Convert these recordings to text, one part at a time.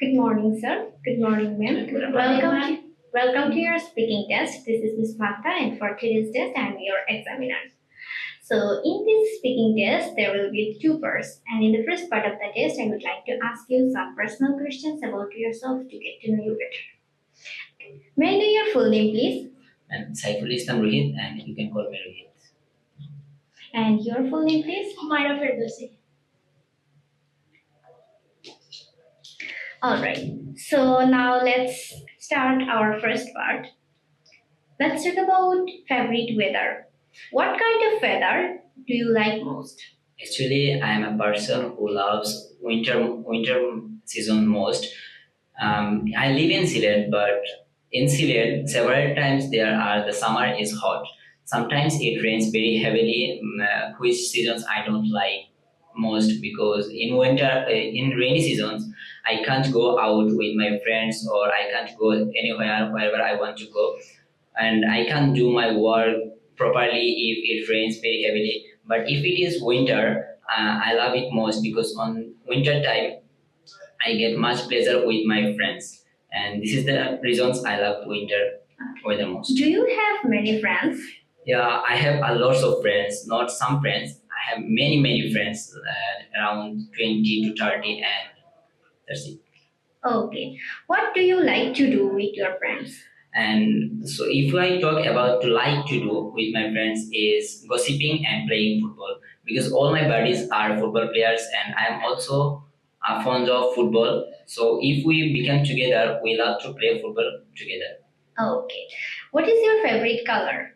Good morning, sir. Good morning, ma'am. Good morning, Welcome ma'am. to, welcome to your speaking test. This is Miss Martha, and for today's test, I am your examiner. So, in this speaking test, there will be two parts, and in the first part of the test, I would like to ask you some personal questions about yourself to get to know you better. May I know your full name, please? And Saiful Islam Rohit, and you can call me Rohit. And your full name, please? Humayra Firdausi. All right. So now let's start our first part. Let's talk about favorite weather. What kind of weather do you like most? Actually, I am a person who loves winter season most. I live in Sylhet, but in Sylhet, several times the summer is hot. Sometimes it rains very heavily, which seasons I don't like most because in rainy seasons, I can't go out with my friends or I can't go anywhere wherever I want to go, and I can't do my work properly if it rains very heavily. But if it is winter, I love it most because on winter time I get much pleasure with my friends, and this is the reasons I love winter weather most. Do you have many friends? Yeah, I have a lots of friends, not some friends. I have many friends, around 20 to 30, and that's it. Okay. What do you like to do with your friends? And so if I talk about to like to do with my friends is gossiping and playing football because all my buddies are football players and I am also fond of football. So if we become together, we love to play football together. Okay. What is your favorite color?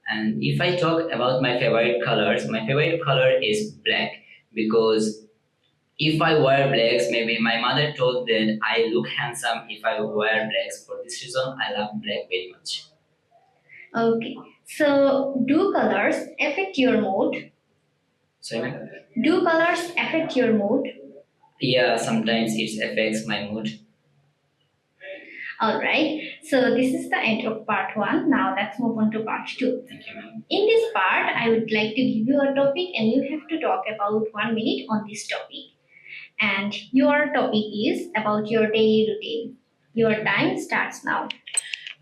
And if I talk about my favorite color is black because if I wear blacks, maybe my mother told that I look handsome if I wear blacks. For this reason, I love black very much. Okay. So, do colors affect your mood? So Do colors affect your mood? yeah, sometimes it affects my mood. All right. So, this is the end of part one. Now, let's move on to part two. Thank you, ma'am. In this part, I would like to give you a topic, and you have to talk about 1 minute on this topic. And your topic is about your daily routine. Your time starts now.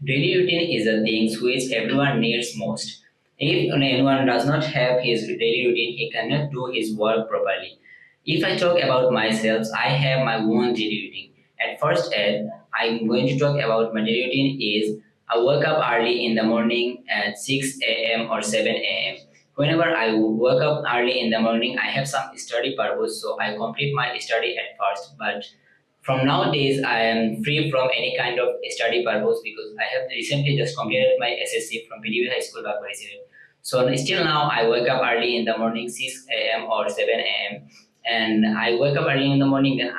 Daily routine is a thing which everyone needs most. If anyone does not have his daily routine, he cannot do his work properly. If I talk about myself, I have my own daily routine. At first, I'm going to talk about my daily routine is I wake up early in the morning at 6 a.m. or 7 a.m. Whenever I wake up early in the morning, I have some study purpose, so I complete my study at first. But from nowadays, I am free from any kind of study purpose because I have recently just completed my SSC from PDB High School, Bagbari. So still now, I wake up early in the morning, 6 a.m. or 7 a.m. And I wake up early in the morning, then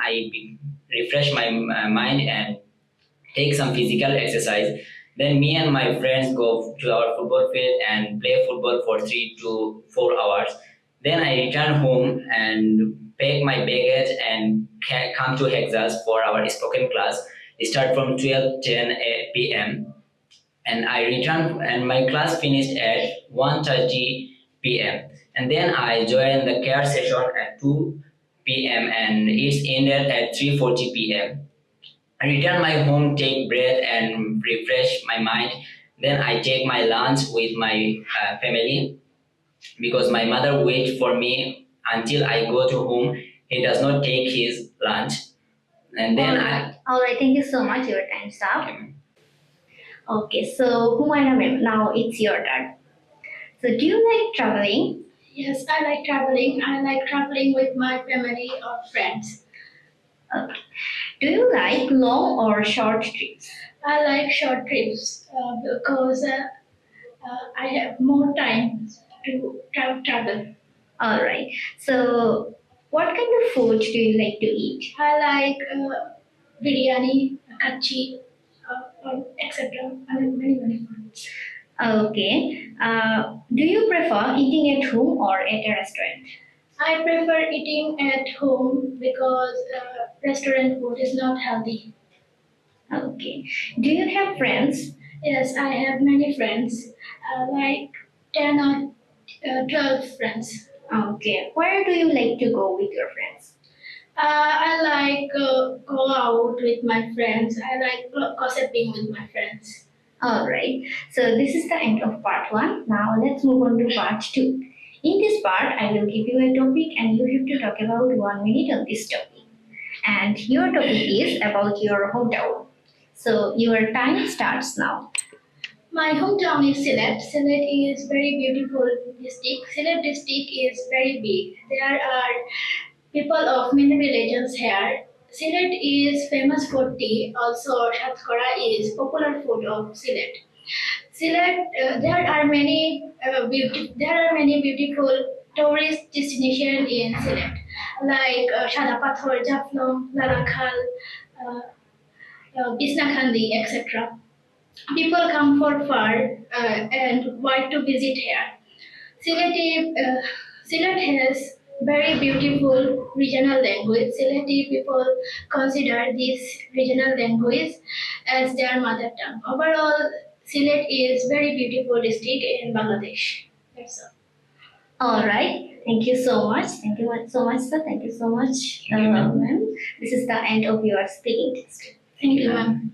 refresh my mind and take some physical exercise. Then me and my friends go to our football field and play football for 3 to 4 hours. Then I return home and pack my baggage and come to HEXA'S for our spoken class. It start from 12:10 p.m. and I return and my class finished at 1:30 p.m. And then I join the care session at 2 p.m. and it's ended at 3:40 p.m. I return my home, take breath and refresh my mind. Then I take my lunch with my family because my mother waits for me until I go to home. He does not take his lunch. And then All right. Thank you so much. Your time's up. I Okay. So, Humayra ma'am, now it's your turn. So, do you like traveling? Yes, I like traveling. I like traveling with my family or friends. Okay. Do you like long or short trips? I like short trips because I have more time to travel. All right. So, what kind of food do you like to eat? I like biryani, kachi, etc. I like many foods. Okay. Do you prefer eating at home or at a restaurant? I prefer eating at home because restaurant food is not healthy. Okay. Do you have friends? Yes, I have many friends, like 10 or 12 friends. Okay. Where do you like to go with your friends? I like go out with my friends. I like gossiping with my friends. Alright, so this is the end of part 1. Now let's move on to part 2. In this part, I will give you a topic and you have to talk about 1 minute on this topic. And your topic is about your hometown. So your time starts now. My hometown is Sylhet. Sylhet is very beautiful district. Sylhet district is very big. There are people of many religions here. Sylhet is famous for tea. Also, shatkara is popular food of Sylhet. Sylhet, there are many beautiful tourist destinations in Sylhet, like Shada Pathor, Jaflong, Lalakhal, uh, Bisnakhandi, etc. People come for far and want to visit here. Sylhet has very beautiful regional language. Sylheti people consider this regional language as their mother tongue. Overall, Sylhet is very beautiful district in Bangladesh. That's all. Alright, thank you so much. Thank you so much, sir. Thank you so much, Thank you, ma'am. ma'am. This is the end of your speaking test. Thank you, ma'am.